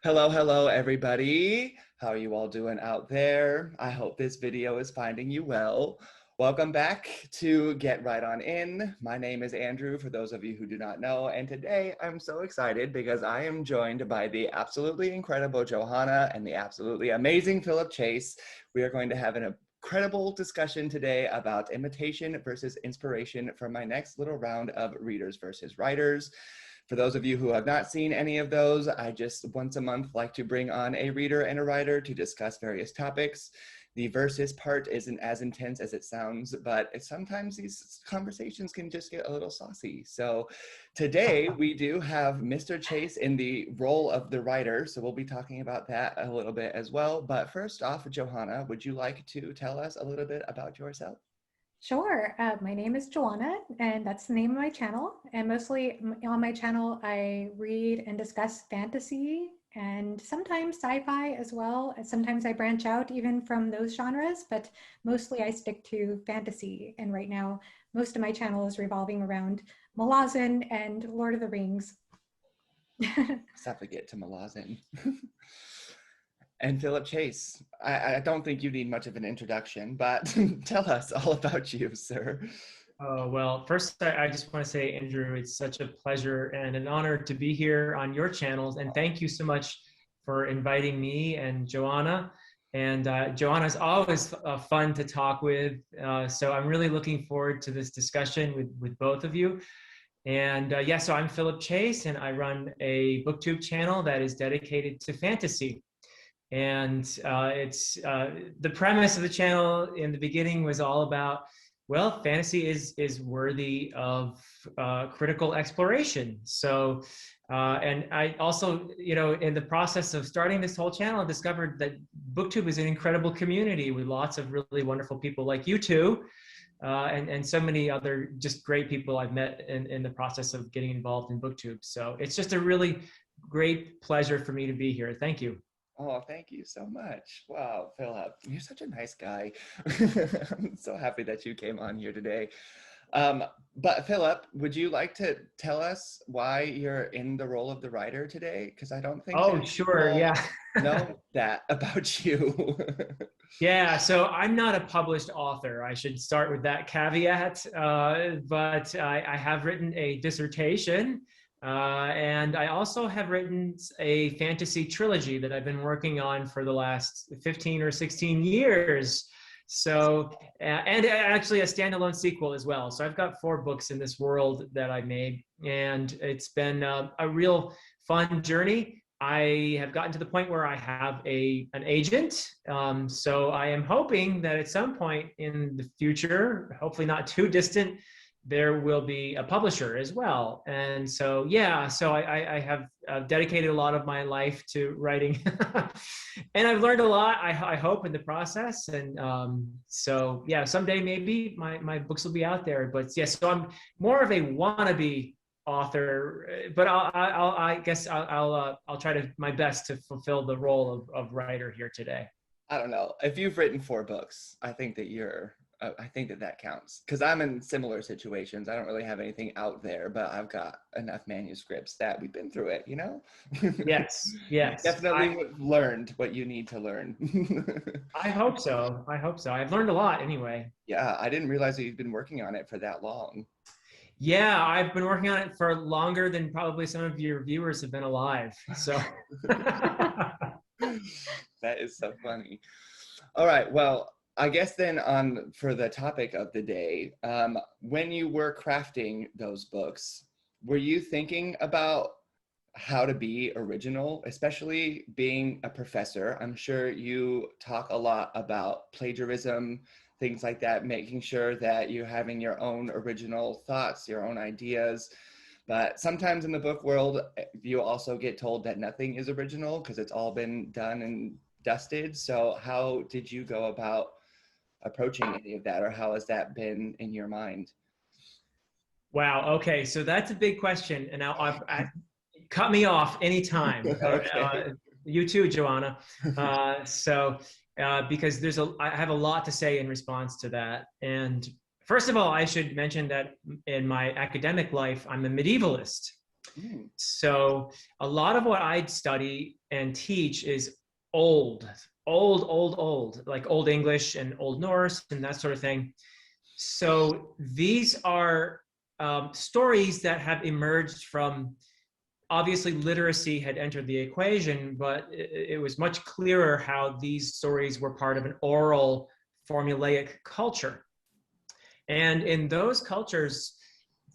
Hello, hello, everybody. How are you all doing out there? I hope this video is finding you well. Welcome back to Get Right On In. My name is Andrew, for those of you who do not know, and today I'm so excited because I am joined by the absolutely incredible Johanna and the absolutely amazing Philip Chase. We are going to have an incredible discussion today about imitation versus inspiration for my next little round of readers versus writers. For those of you who have not seen any of those, I just once a month like to bring on a reader and a writer to discuss various topics. The versus part isn't as intense as it sounds, but sometimes these conversations can just get a little saucy. So today we do have Mr. Chase in the role of the writer, so we'll be talking about that a little bit as well. But first off, Johanna, would you like to tell us a little bit about yourself? Sure. My name is Johanna, and that's the name of my channel. And mostly on my channel, I read and discuss fantasy and sometimes sci-fi as well. And sometimes I branch out even from those genres, but mostly I stick to fantasy. And right now, most of my channel is revolving around Malazan and Lord of the Rings. Let's have to get to Malazan. And Philip Chase, I don't think you need much of an introduction, but tell us all about you, sir. Oh, well, first, I just want to say, Andrew, it's such a pleasure and an honor to be here on your channels. And thank you so much for inviting me and Johanna. And Johanna's always fun to talk with. So I'm really looking forward to this discussion with both of you. And yeah, so I'm Philip Chase, and I run a BookTube channel that is dedicated to fantasy. And it's the premise of the channel in the beginning was all about, well, fantasy is worthy of critical exploration. So, and I also, in the process of starting this whole channel, I discovered that BookTube is an incredible community with lots of really wonderful people like you two, and so many other just great people I've met in the process of getting involved in BookTube. So it's just a really great pleasure for me to be here. Thank you. Oh, thank you so much. Wow, Philip, you're such a nice guy. I'm so happy that you came on here today. But Philip, would you like to tell us why you're in the role of the writer today? Because I don't think sure, yeah. know that about you. Yeah, so I'm not a published author. I should start with that caveat, but I have written a dissertation. And I also have written a fantasy trilogy that I've been working on for the last 15 or 16 years. So, and actually a standalone sequel as well. So I've got 4 books in this world that I made, and it's been a real fun journey. I have gotten to the point where I have an agent. So I am hoping that at some point in the future, hopefully not too distant, there will be a publisher as well. And so, yeah, so I have dedicated a lot of my life to writing and I've learned a lot, I hope, in the process. And so, yeah, someday maybe my books will be out there, but yes, so I'm more of a wannabe author, but I guess I'll try to my best to fulfill the role of writer here today. I don't know. If you've written 4 books, I think that counts, because I'm in similar situations. I don't really have anything out there, but I've got enough manuscripts that we've been through it, Yes. Definitely learned what you need to learn. I hope so. I've learned a lot anyway. Yeah, I didn't realize that you've been working on it for that long. Yeah, I've been working on it for longer than probably some of your viewers have been alive. So that is so funny. All right, well, I guess then for the topic of the day, when you were crafting those books, were you thinking about how to be original, especially being a professor? I'm sure you talk a lot about plagiarism, things like that, making sure that you're having your own original thoughts, your own ideas. But sometimes in the book world, you also get told that nothing is original because it's all been done and dusted. So how did you go about approaching any of that, or how has that been in your mind? Wow. Okay. So that's a big question. And now I cut me off anytime. Okay. You too, Johanna. Because I have a lot to say in response to that. And first of all, I should mention that in my academic life, I'm a medievalist. Mm. So a lot of what I study and teach is old, like Old English and Old Norse and that sort of thing. So these are stories that have emerged from, obviously literacy had entered the equation, but it was much clearer how these stories were part of an oral formulaic culture. And in those cultures,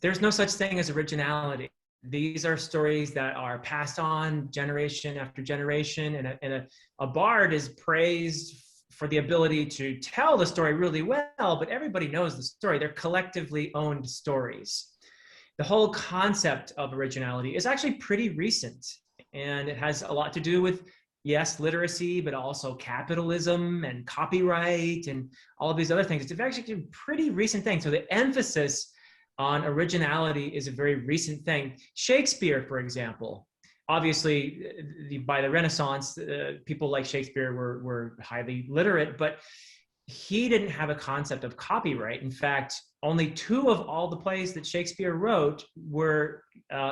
there's no such thing as originality. These are stories that are passed on generation after generation, and a bard is praised for the ability to tell the story really well, but everybody knows the story. They're collectively owned stories. The whole concept of originality is actually pretty recent, and it has a lot to do with, yes, literacy, but also capitalism and copyright and all of these other things. It's actually a pretty recent thing. So the emphasis on originality is a very recent thing. Shakespeare, for example, obviously by the Renaissance, people like Shakespeare were highly literate, but he didn't have a concept of copyright. In fact, only 2 of all the plays that Shakespeare wrote were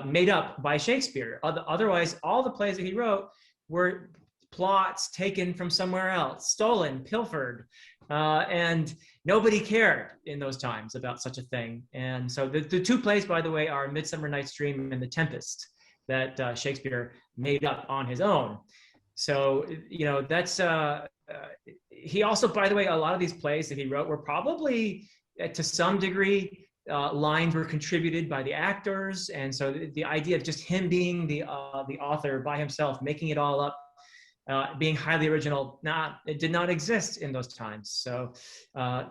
made up by Shakespeare. Otherwise, all the plays that he wrote were plots taken from somewhere else, stolen, pilfered, and nobody cared in those times about such a thing. And so the 2 plays, by the way, are Midsummer Night's Dream and The Tempest, that Shakespeare made up on his own. So, you know, that's, he also, by the way, a lot of these plays that he wrote were probably, to some degree, lines were contributed by the actors. And so the idea of just him being the author by himself, making it all up, being highly original, it did not exist in those times. So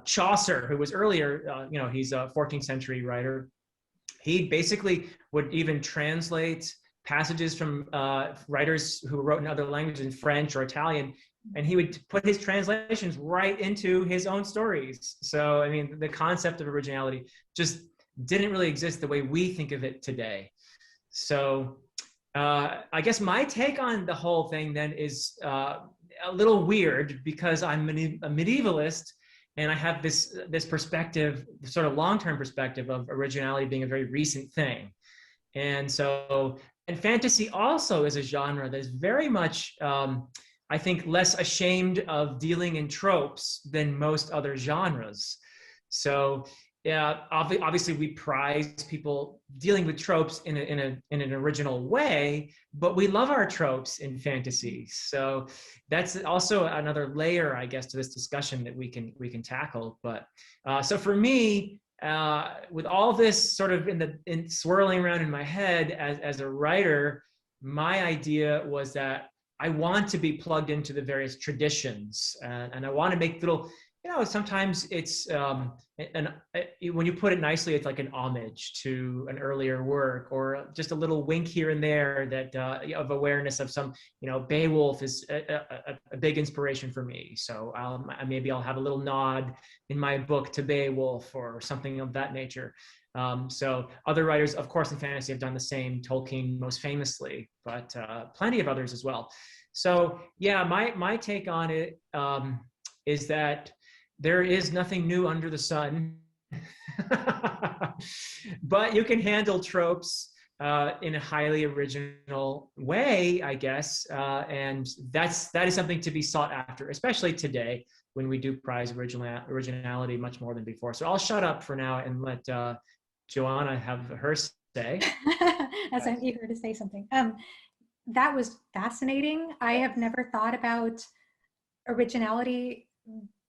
Chaucer, who was earlier, you know, he's a 14th century writer. He basically would even translate passages from writers who wrote in other languages, in French or Italian, and he would put his translations right into his own stories. So, I mean, the concept of originality just didn't really exist the way we think of it today. So I guess my take on the whole thing then is a little weird, because I'm a medievalist, and I have this perspective, sort of long-term perspective of originality being a very recent thing. And so, and fantasy also is a genre that is very much, I think, less ashamed of dealing in tropes than most other genres. So yeah, obviously we prize people dealing with tropes in an original way, but we love our tropes in fantasy. So that's also another layer, I guess, to this discussion that we can tackle. But so for me, with all this sort of in swirling around in my head as a writer, my idea was that I want to be plugged into the various traditions, and I want to make little, you know, sometimes it's, when you put it nicely, it's like an homage to an earlier work, or just a little wink here and there that of awareness of some, you know, Beowulf is a big inspiration for me. So maybe I'll have a little nod in my book to Beowulf or something of that nature. So other writers, of course, in fantasy have done the same, Tolkien most famously, but plenty of others as well. So yeah, my take on it is that there is nothing new under the sun, but you can handle tropes in a highly original way, I guess, and that is something to be sought after, especially today when we do prize originality much more than before. So I'll shut up for now and let Johanna have her say. As I'm eager to say something. That was fascinating. I have never thought about originality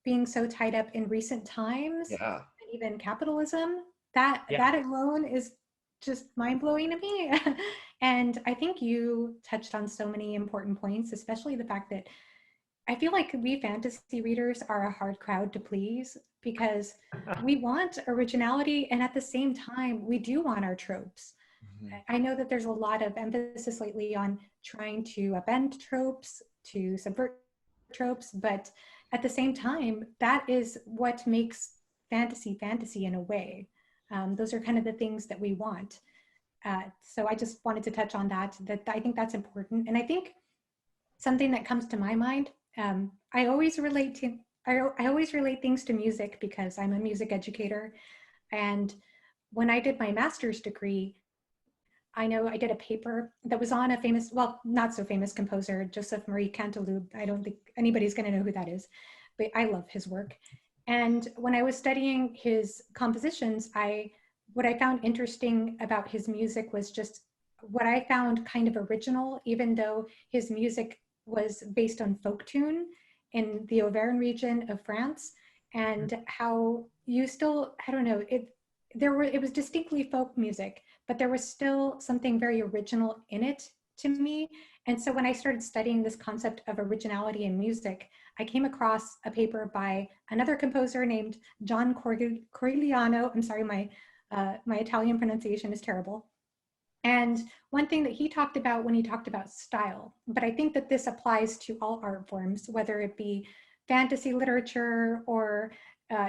being so tied up in recent times, Yeah. and even capitalism. That alone is just mind-blowing to me. And I think you touched on so many important points, especially the fact that I feel like we fantasy readers are a hard crowd to please, because we want originality, and at the same time, we do want our tropes. Mm-hmm. I know that there's a lot of emphasis lately on trying to bend tropes, to subvert tropes, but at the same time, that is what makes fantasy in a way. Those are kind of the things that we want. So I just wanted to touch on that I think that's important. And I think something that comes to my mind, I always relate things to music, because I'm a music educator. And when I did my master's degree, I know I did a paper that was on a famous, well, not so famous composer, Joseph Marie Canteloube. I don't think anybody's going to know who that is, but I love his work. And when I was studying his compositions, what I found interesting about his music was just what I found kind of original, even though his music was based on folk tune in the Auvergne region of France, and how you still, I don't know, it was distinctly folk music, but there was still something very original in it to me. And so when I started studying this concept of originality in music, I came across a paper by another composer named John Corigliano. I'm sorry, my Italian pronunciation is terrible. And one thing that he talked about when he talked about style, but I think that this applies to all art forms, whether it be fantasy literature or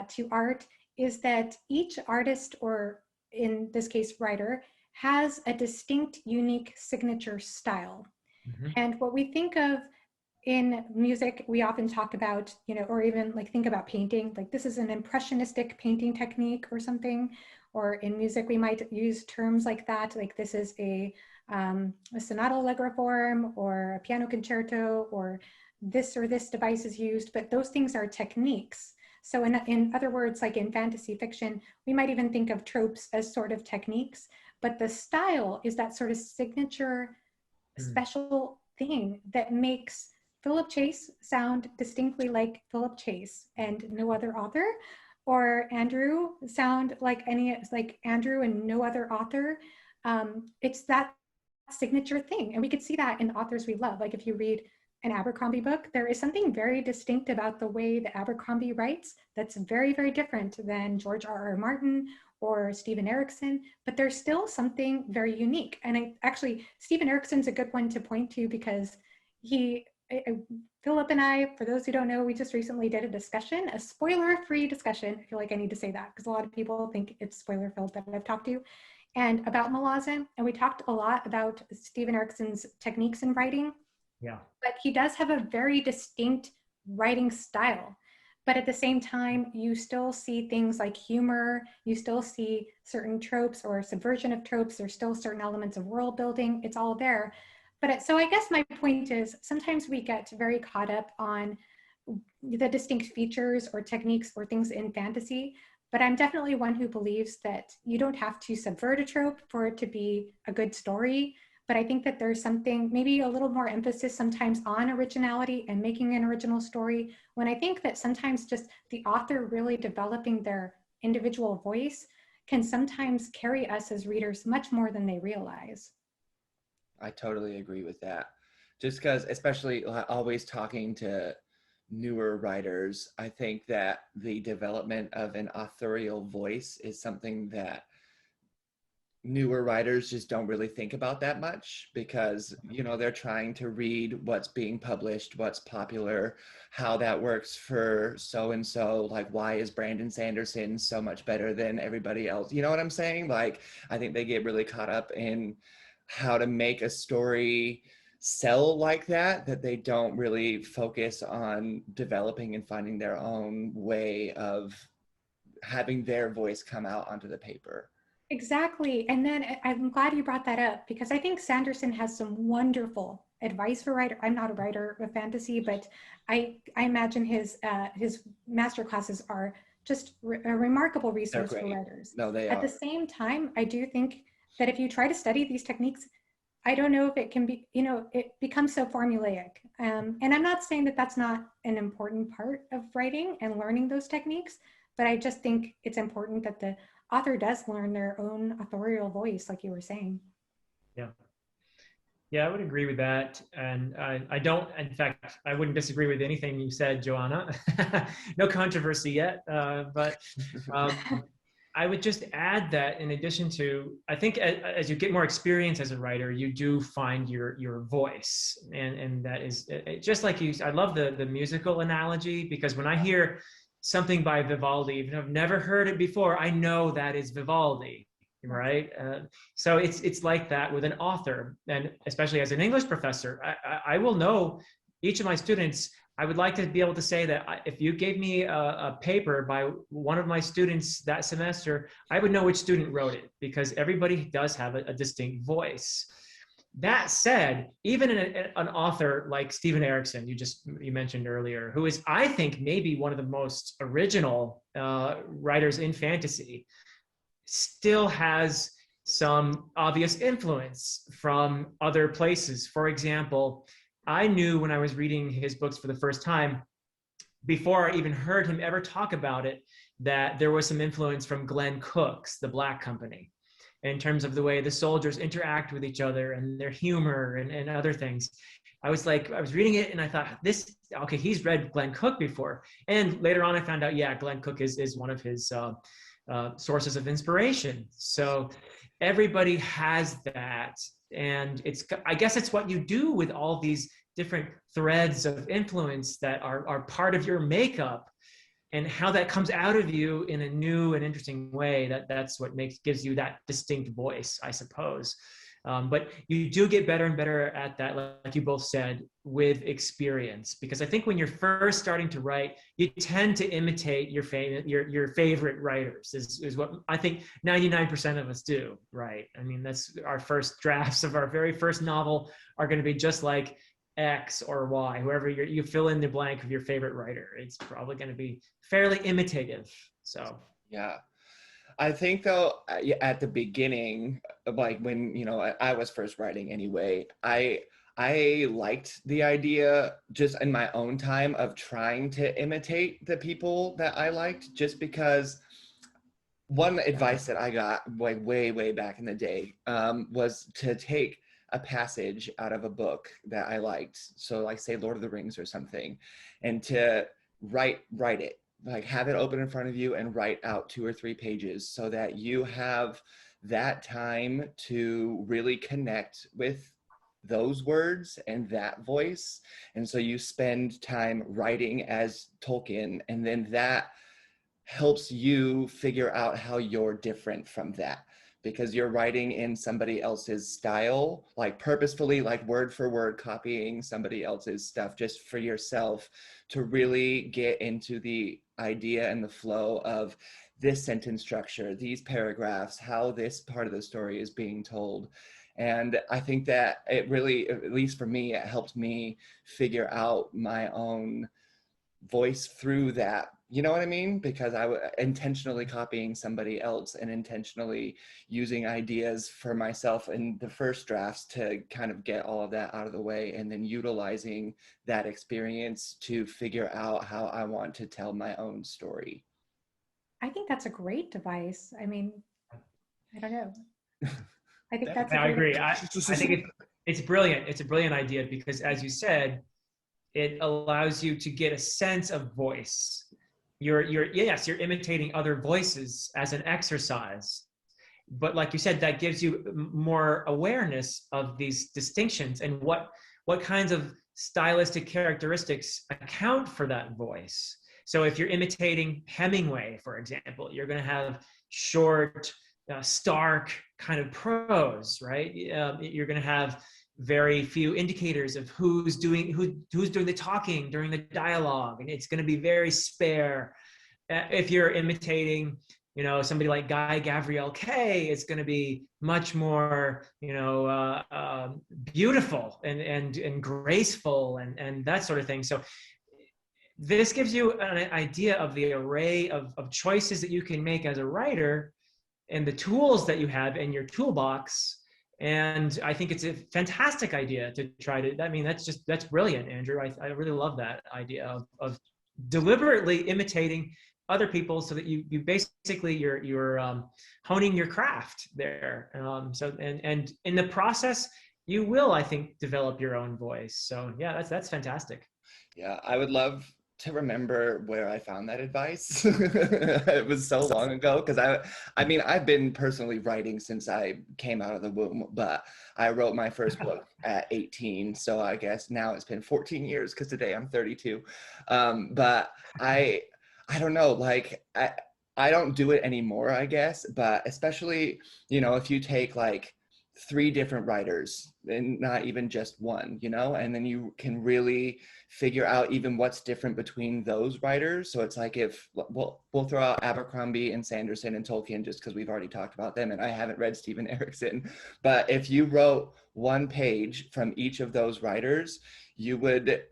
to art, is that each artist, or in this case, writer, has a distinct, unique signature style. Mm-hmm. And what we think of in music, we often talk about, or even like think about painting, like this is an impressionistic painting technique or something. Or in music, we might use terms like that, like this is a sonata allegro form or a piano concerto, or this device is used, but those things are techniques. So in other words, like in fantasy fiction, we might even think of tropes as sort of techniques, but the style is that sort of signature special thing that makes Philip Chase sound distinctly like Philip Chase and no other author, or Andrew sound like Andrew and no other author. It's that signature thing. And we could see that in authors we love. Like if you read an Abercrombie book, there is something very distinct about the way that Abercrombie writes that's very, very different than George R.R. Martin or Stephen Erikson, but there's still something very unique. And actually, Stephen Erikson's a good one to point to because Philip and I, for those who don't know, we just recently did a discussion, a spoiler-free discussion. I feel like I need to say that because a lot of people think it's spoiler-filled that I've talked to, and about Malazan. And we talked a lot about Stephen Erikson's techniques in writing. Yeah. But he does have a very distinct writing style. But at the same time, you still see things like humor, you still see certain tropes or subversion of tropes, there's still certain elements of world building, it's all there. But so I guess my point is sometimes we get very caught up on the distinct features or techniques or things in fantasy, but I'm definitely one who believes that you don't have to subvert a trope for it to be a good story. But I think that there's something, maybe a little more emphasis sometimes on originality and making an original story, when I think that sometimes just the author really developing their individual voice can sometimes carry us as readers much more than they realize. I totally agree with that. Just because, especially always talking to newer writers, I think that the development of an authorial voice is something that newer writers just don't really think about that much because, they're trying to read what's being published, what's popular, how that works for so-and-so, like why is Brandon Sanderson so much better than everybody else? You know what I'm saying? Like, I think they get really caught up in how to make a story sell like that they don't really focus on developing and finding their own way of having their voice come out onto the paper. Exactly. And then I'm glad you brought that up because I think Sanderson has some wonderful advice for writer. I'm not a writer of fantasy, but I imagine his master classes are just a remarkable resource for writers. No, they are. At the same time, I do think that if you try to study these techniques, I don't know if it can be, it becomes so formulaic. And I'm not saying that that's not an important part of writing and learning those techniques, but I just think it's important that the author does learn their own authorial voice, like you were saying. Yeah, I would agree with that. And I don't, in fact, I wouldn't disagree with anything you said, Johanna. No controversy yet, but I would just add that in addition to, I think as you get more experience as a writer, you do find your voice. And that is just like you, I love the musical analogy because when I hear something by Vivaldi, even if I've never heard it before, I know that is Vivaldi, right? So it's like that with an author, and especially as an English professor, I will know each of my students. I would like to be able to say that if you gave me a paper by one of my students that semester, I would know which student wrote it, because everybody does have a distinct voice. That said, even an author like Stephen Erickson, you mentioned earlier, who is, I think, maybe one of the most original writers in fantasy, still has some obvious influence from other places. For example, I knew when I was reading his books for the first time, before I even heard him ever talk about it, that there was some influence from Glenn Cook's The Black Company, in terms of the way the soldiers interact with each other and their humor and other things. I was reading it and I thought, okay, he's read Glenn Cook before. And later on I found out, yeah, Glenn Cook is one of his sources of inspiration. So everybody has that. And I guess it's what you do with all these different threads of influence that are part of your makeup, and how that comes out of you in a new and interesting way. That's what gives you that distinct voice, I suppose. But you do get better and better at that, like you both said, with experience. Because I think when you're first starting to write, you tend to imitate your favorite writers, is what I think 99% of us do, right? I mean, that's our first drafts of our very first novel are going to be just like X or Y, whoever you fill in the blank of your favorite writer. It's probably going to be fairly imitative. So Yeah. I think though, at the beginning, like when, I was first writing anyway, I liked the idea just in my own time of trying to imitate the people that I liked, just because one advice that I got like way back in the day was to take a passage out of a book that I liked. So like say Lord of the Rings or something, and to write it. Like have it open in front of you and write out 2 or 3 pages, so that you have that time to really connect with those words and that voice. And so you spend time writing as Tolkien, and then that helps you figure out how you're different from that, because you're writing in somebody else's style, like purposefully, like word for word copying somebody else's stuff just for yourself, to really get into the idea and the flow of this sentence structure, these paragraphs, how this part of the story is being told. And I think that it really, at least for me, it helped me figure out my own voice through that. You know what I mean? Because I was intentionally copying somebody else and intentionally using ideas for myself in the first drafts to kind of get all of that out of the way, and then utilizing that experience to figure out how I want to tell my own story. I think that's a great device. I mean, I don't know. I think that's I agree. I think it's brilliant. It's a brilliant idea, because as you said, it allows you to get a sense of voice. You're imitating other voices as an exercise, but like you said, that gives you more awareness of these distinctions and what kinds of stylistic characteristics account for that voice. So if you're imitating Hemingway, for example, you're going to have short, stark kind of prose, right? You're going to have very few indicators of who's doing the talking during the dialogue, and it's going to be very spare. If you're imitating, somebody like Guy Gavriel Kay, it's going to be much more, beautiful and graceful and that sort of thing. So this gives you an idea of the array of choices that you can make as a writer, and the tools that you have in your toolbox. And I think it's a fantastic idea to try to, that's brilliant, Andrew. I really love that idea of deliberately imitating other people, so that you basically you're honing your craft there. So and in the process, you will, I think, develop your own voice. So yeah, that's fantastic. Yeah, I would love to remember where I found that advice. It was so long ago, because I've been personally writing since I came out of the womb, but I wrote my first book at 18. So I guess now it's been 14 years, because today I'm 32. But I don't know, like I don't do it anymore, I guess, but especially, if you take like 3 different writers and not even just one, you know, and then you can really figure out even what's different between those writers. So it's like, if we'll throw out Abercrombie and Sanderson and Tolkien just because we've already talked about them and I haven't read Stephen Erickson, but if you wrote one page from each of those writers, you would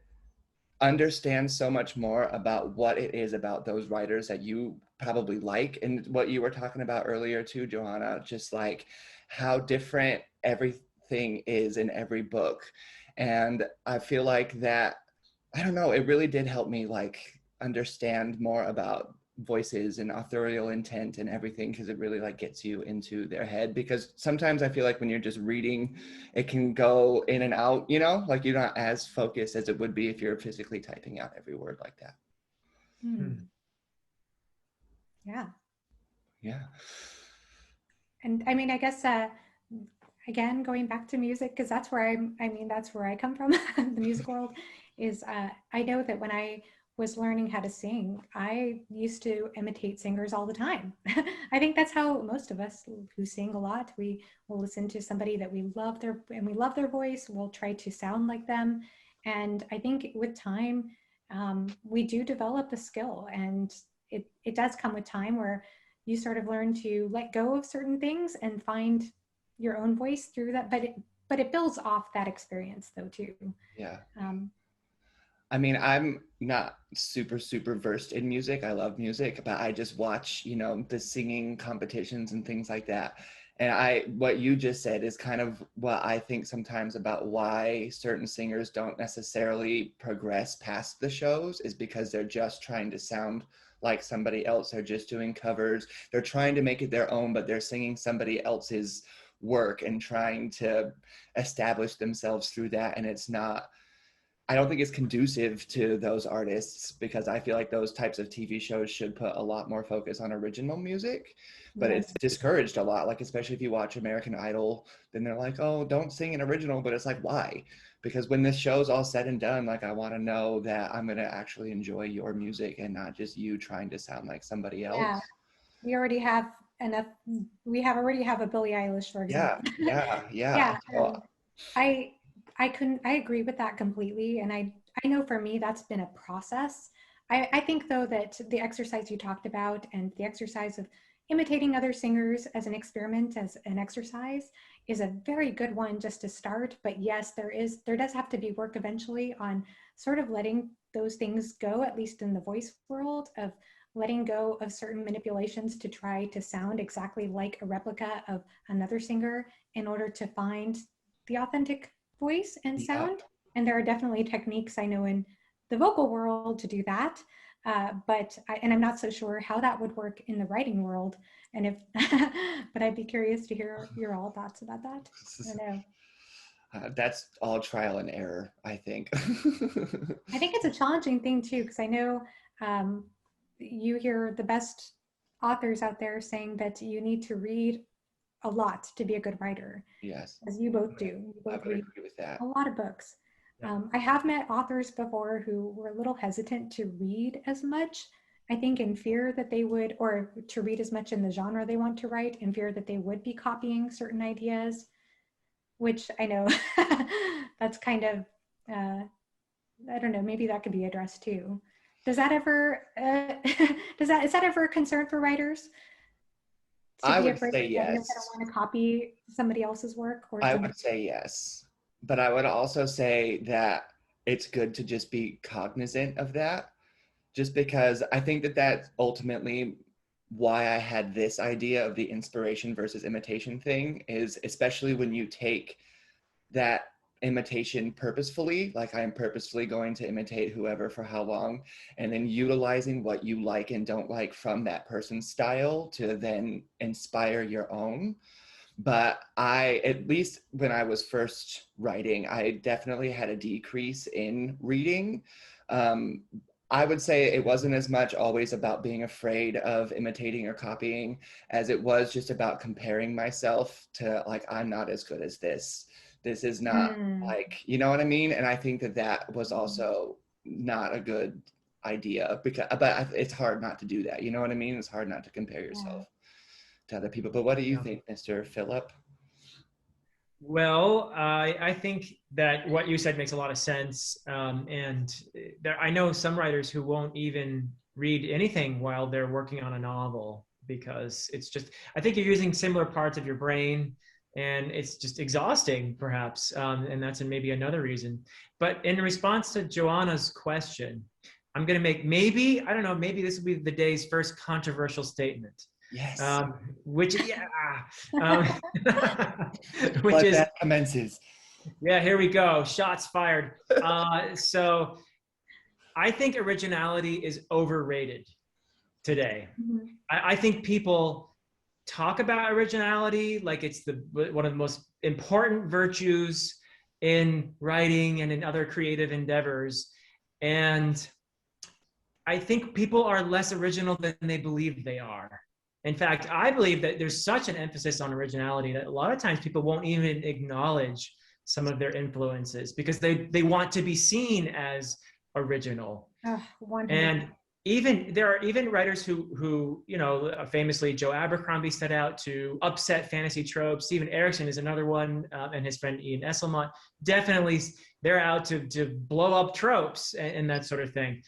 understand so much more about what it is about those writers that you probably like. And what you were talking about earlier too, Johanna, just like how different everything is in every book. And I feel like that, I don't know, it really did help me like understand more about voices and authorial intent and everything, because it really like gets you into their head. Because sometimes I feel like when you're just reading, it can go in and out, you know, like you're not as focused as it would be if you're physically typing out every word like that. Yeah. Yeah. And I mean, I guess, again, going back to music, because that's where that's where I come from, the music world, is I know that when I was learning how to sing, I used to imitate singers all the time. I think that's how most of us who sing a lot, we will listen to somebody that we love their voice, we'll try to sound like them. And I think with time, we do develop a skill, and it does come with time where you sort of learn to let go of certain things and find your own voice through that. But it builds off that experience though too. Yeah. I mean, I'm not super versed in music. I love music, but I just watch, you know, the singing competitions and things like that. And what you just said is kind of what I think sometimes about why certain singers don't necessarily progress past the shows, is because they're just trying to sound like somebody else. They're just doing covers. They're trying to make it their own, but they're singing somebody else's work and trying to establish themselves through that. And it's not, I don't think it's conducive to those artists, because I feel like those types of TV shows should put a lot more focus on original music, but Yes. it's discouraged a lot. Like, especially if you watch American Idol, then they're like, oh, don't sing an original, but it's like, why? Because when this show's all said and done, like, I want to know that I'm going to actually enjoy your music and not just you trying to sound like somebody else. Yeah, we already have enough. Already have a Billie Eilish, for example. Yeah. So I agree with that completely. And I know for me, that's been a process. I think though that the exercise you talked about, and the exercise of imitating other singers as an experiment, as an exercise, is a very good one just to start. But yes, there does have to be work eventually on sort of letting those things go, at least in the voice world, of letting go of certain manipulations to try to sound exactly like a replica of another singer in order to find the authentic voice and sound. And there are definitely techniques I know in the vocal world to do that. But I'm not so sure how that would work in the writing world. And if, but I'd be curious to hear your all thoughts about that. I don't know. That's all trial and error, I think. I think it's a challenging thing too, because I know you hear the best authors out there saying that you need to read a lot to be a good writer. Yes. As you both do. You I both would read agree with that. a lot of books. Yeah. I have met authors before who were a little hesitant to read as much, I think in fear that they would, or to read as much in the genre they want to write, in fear that they would be copying certain ideas, which I know that's kind of, I don't know, maybe that could be addressed too. Does that ever, is that ever a concern for writers? I would say that you're yes. going to want to copy somebody else's work? Or I would say yes. But I would also say that it's good to just be cognizant of that, just because I think that that's ultimately why I had this idea of the inspiration versus imitation thing, is especially when you take that imitation purposefully, like I am purposefully going to imitate whoever for how long, and then utilizing what you like and don't like from that person's style to then inspire your own. But at least when I was first writing, I definitely had a decrease in reading. I would say it wasn't as much always about being afraid of imitating or copying as it was just about comparing myself to, like, I'm not as good as this. This is not like, you know what I mean? And I think that was also not a good idea, but it's hard not to do that. You know what I mean? It's hard not to compare yourself to other people. But what do you think, Mr. Philip? Well, I think that what you said makes a lot of sense. And I know some writers who won't even read anything while they're working on a novel because it's just, I think you're using similar parts of your brain and it's just exhausting, perhaps. And that's maybe another reason. But in response to Joanna's question, I'm going to make maybe, I don't know, maybe this will be the day's first controversial statement. Yes. Which, yeah, which But is, that commences. yeah, here we go. Shots fired. So I think originality is overrated today. Mhm. I think people talk about originality like it's one of the most important virtues in writing and in other creative endeavors. And I think people are less original than they believe they are. In fact, I believe that there's such an emphasis on originality that a lot of times people won't even acknowledge some of their influences because they want to be seen as original. Oh, 100%. And there are even writers who famously Joe Abercrombie set out to upset fantasy tropes. Stephen Erickson is another one, and his friend Ian Esselmont. Definitely, they're out to blow up tropes and that sort of thing.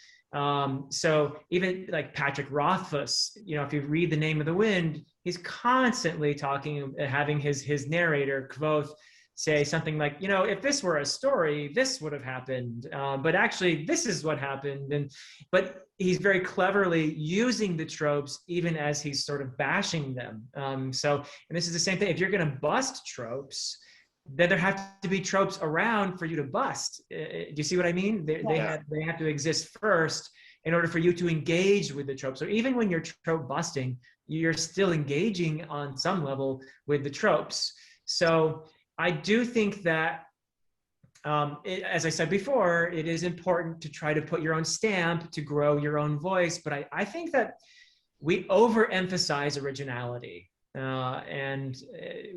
So even like Patrick Rothfuss, if you read The Name of the Wind, he's constantly having his narrator Kvothe say something like, if this were a story, this would have happened, but actually this is what happened. But he's very cleverly using the tropes even as he's sort of bashing them. And this is the same thing. If you're going to bust tropes, then there have to be tropes around for you to bust. Do you see what I mean? They have to exist first in order for you to engage with the trope. So even when you're trope busting, you're still engaging on some level with the tropes. So I do think that, as I said before, it is important to try to put your own stamp to grow your own voice. But I think that we overemphasize originality. And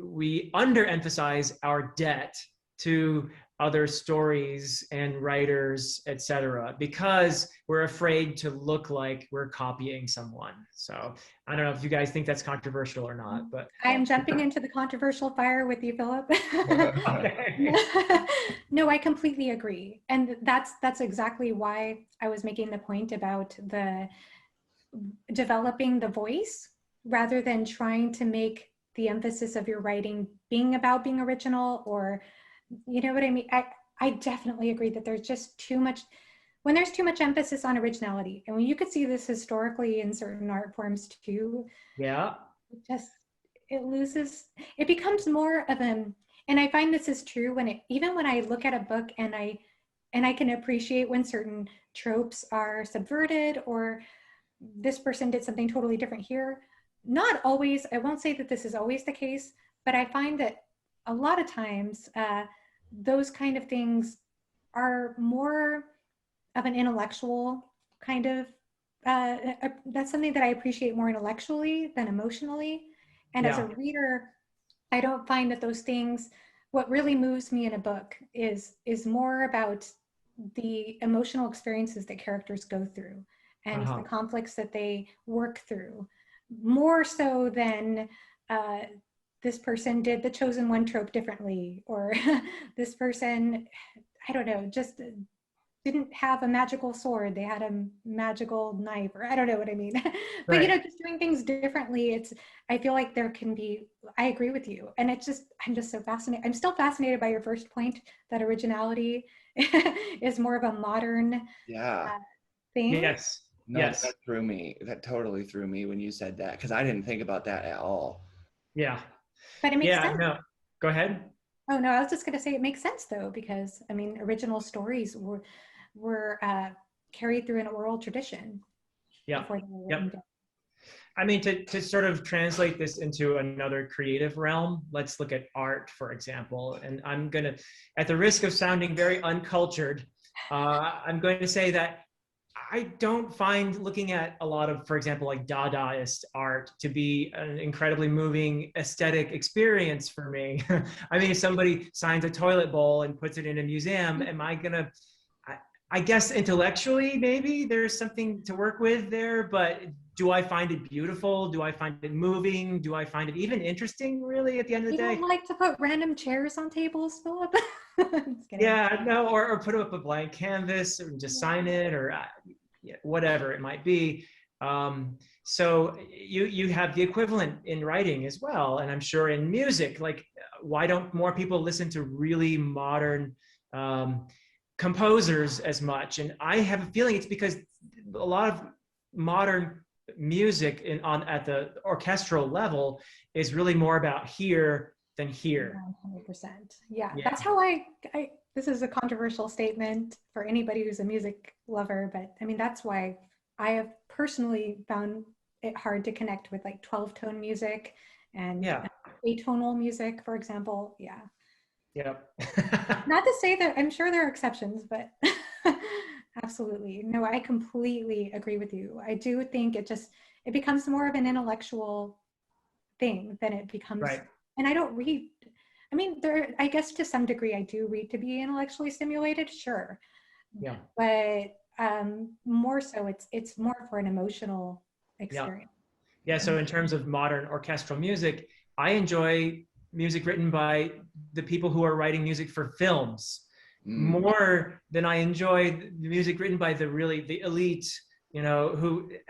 we underemphasize our debt to other stories and writers, etc., because we're afraid to look like we're copying someone. So I don't know if you guys think that's controversial or not, but I'm jumping into the controversial fire with you, Philip. okay. No, I completely agree. And that's exactly why I was making the point about the developing the voice rather than trying to make the emphasis of your writing being about being original, or, you know what I mean? I definitely agree that there's just too much, when there's too much emphasis on originality, and when you could see this historically in certain art forms too. Yeah. It becomes more of an, and I find this is true even when I look at a book and I can appreciate when certain tropes are subverted, or this person did something totally different here. Not always, I won't say that this is always the case, but I find that a lot of times those kind of things are more of an intellectual kind of, that's something that I appreciate more intellectually than emotionally. And as a reader, I don't find that those things, what really moves me in a book is more about the emotional experiences that characters go through and the conflicts that they work through, more so than this person did the chosen one trope differently, or this person, I don't know, just didn't have a magical sword, they had a magical knife, or I don't know what I mean. But Right. just doing things differently, I feel like there can be, I agree with you. And I'm just so fascinated. I'm still fascinated by your first point, that originality is more of a modern thing. Yes. No, yes. that threw me. That totally threw me when you said that, because I didn't think about that at all. Yeah. But it makes sense. No. Go ahead. Oh no, I was just going to say it makes sense though, because I mean, original stories were carried through an oral tradition. Yeah. Before they were written down. I mean, to sort of translate this into another creative realm, let's look at art, for example. And I'm going to, at the risk of sounding very uncultured, I'm going to say that I don't find looking at a lot of, for example, like Dadaist art to be an incredibly moving aesthetic experience for me. I mean, if somebody signs a toilet bowl and puts it in a museum, am I going to, I guess intellectually, maybe there's something to work with there, but do I find it beautiful? Do I find it moving? Do I find it even interesting, really, at the end of the You day? don't like to put random chairs on tables, Philip? Just kidding. Yeah, no, or put up a blank canvas and just sign it, or yeah, whatever it might be. So you have the equivalent in writing as well, and I'm sure in music. Like, why don't more people listen to really modern composers as much? And I have a feeling it's because a lot of modern music at the orchestral level is really more about here than here. 100%. Yeah, Yeah. that's how I, this is a controversial statement for anybody who's a music lover, but I mean, that's why I have personally found it hard to connect with like 12-tone music and atonal music, for example. Yeah. Yep. Not to say that I'm sure there are exceptions, but absolutely. No, I completely agree with you. I do think it becomes more of an intellectual thing than it becomes. Right. And I don't read. I mean, I guess to some degree I do read to be intellectually stimulated, sure. Yeah. But more so it's more for an emotional experience. Yeah. So in terms of modern orchestral music, I enjoy music written by the people who are writing music for films more than I enjoy the music written by the elite, you know,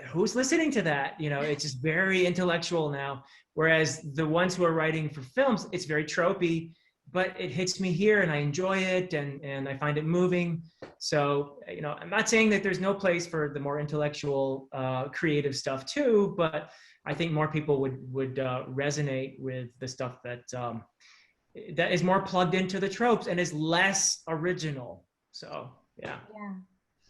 who's listening to that. You know, it's just very intellectual now. Whereas the ones who are writing for films, it's very tropey, but it hits me here and I enjoy it and I find it moving. So, you know, I'm not saying that there's no place for the more intellectual, creative stuff too, but I think more people would resonate with the stuff that is more plugged into the tropes and is less original. So, yeah.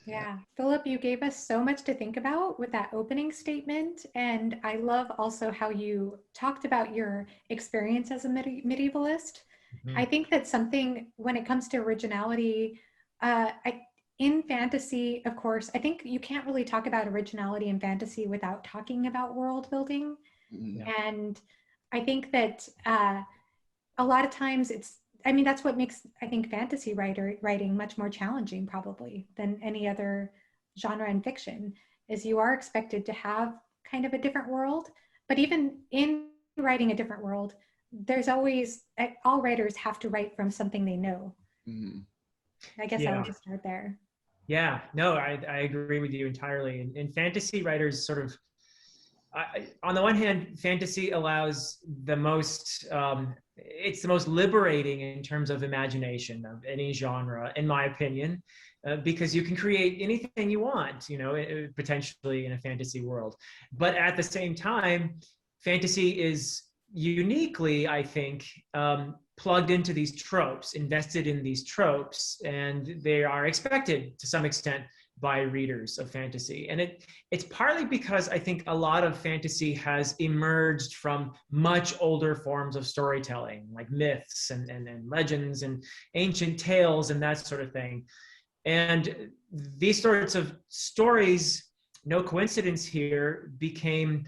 Yeah. Philip, you gave us so much to think about with that opening statement. And I love also how you talked about your experience as a medievalist. Mm-hmm. I think that something when it comes to originality, in fantasy, of course, I think you can't really talk about originality in fantasy without talking about world building. Yeah. And I think that a lot of times that's what makes, I think, fantasy writing much more challenging probably than any other genre in fiction, is you are expected to have kind of a different world. But even in writing a different world, there's always, all writers have to write from something they know. Mm-hmm. I guess I would just start there. Yeah, no, I agree with you entirely. And fantasy writers sort of, on the one hand, fantasy allows the most, it's the most liberating in terms of imagination of any genre, in my opinion, because you can create anything you want, you know, potentially in a fantasy world. But at the same time, fantasy is uniquely, I think, plugged into these tropes, invested in these tropes, and they are expected to some extent by readers of fantasy. And it's partly because I think a lot of fantasy has emerged from much older forms of storytelling, like myths and legends and ancient tales and that sort of thing. And these sorts of stories, no coincidence here, became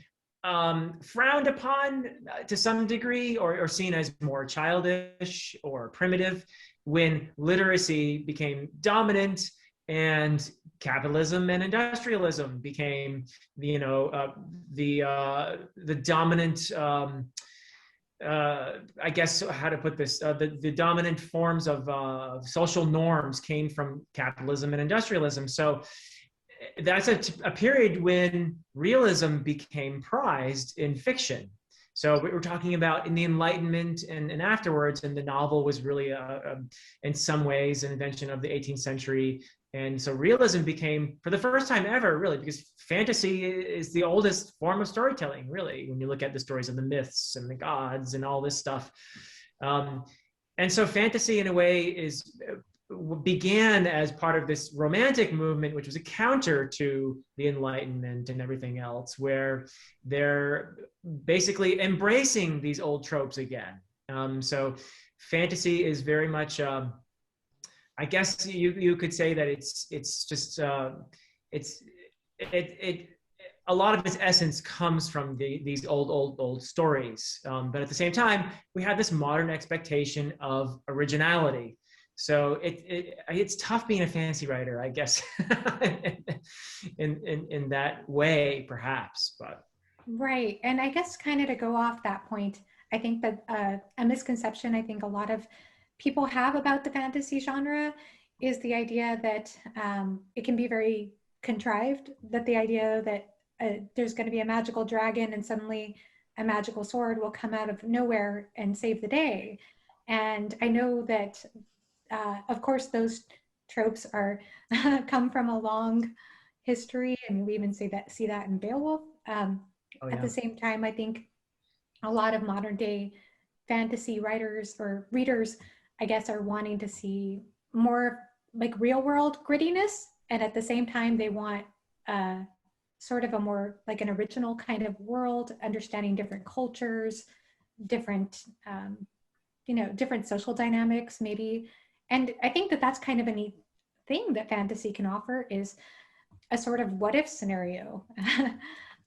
frowned upon to some degree, or seen as more childish or primitive when literacy became dominant and capitalism and industrialism became, you know, the dominant, I guess, how to put this, the dominant forms of social norms came from capitalism and industrialism. So that's a period when realism became prized in fiction. So we were talking about in the Enlightenment and afterwards, and the novel was really, in some ways, an invention of the 18th century. And so realism became, for the first time ever, really, because fantasy is the oldest form of storytelling, really, when you look at the stories of the myths and the gods and all this stuff. And so fantasy, in a way, began as part of this romantic movement, which was a counter to the Enlightenment and everything else, where they're basically embracing these old tropes again. So fantasy is very much, I guess you could say that it's just a lot of its essence comes from these old stories. But at the same time, we have this modern expectation of originality. So it's tough being a fantasy writer, I guess, in that way, perhaps. But Right. And I guess kind of to go off that point, I think that a misconception I think a lot of people have about the fantasy genre is the idea that it can be very contrived, that the idea that there's going to be a magical dragon and suddenly a magical sword will come out of nowhere and save the day. And I know that, of course, those tropes are come from a long history. I mean, we even see that in Beowulf. oh At yeah, the same time, I think a lot of modern day fantasy writers or readers, I guess, are wanting to see more like real world grittiness. And at the same time, they want sort of a more like an original kind of world, understanding different cultures, different, different social dynamics, maybe. And I think that that's kind of a neat thing that fantasy can offer is a sort of what if scenario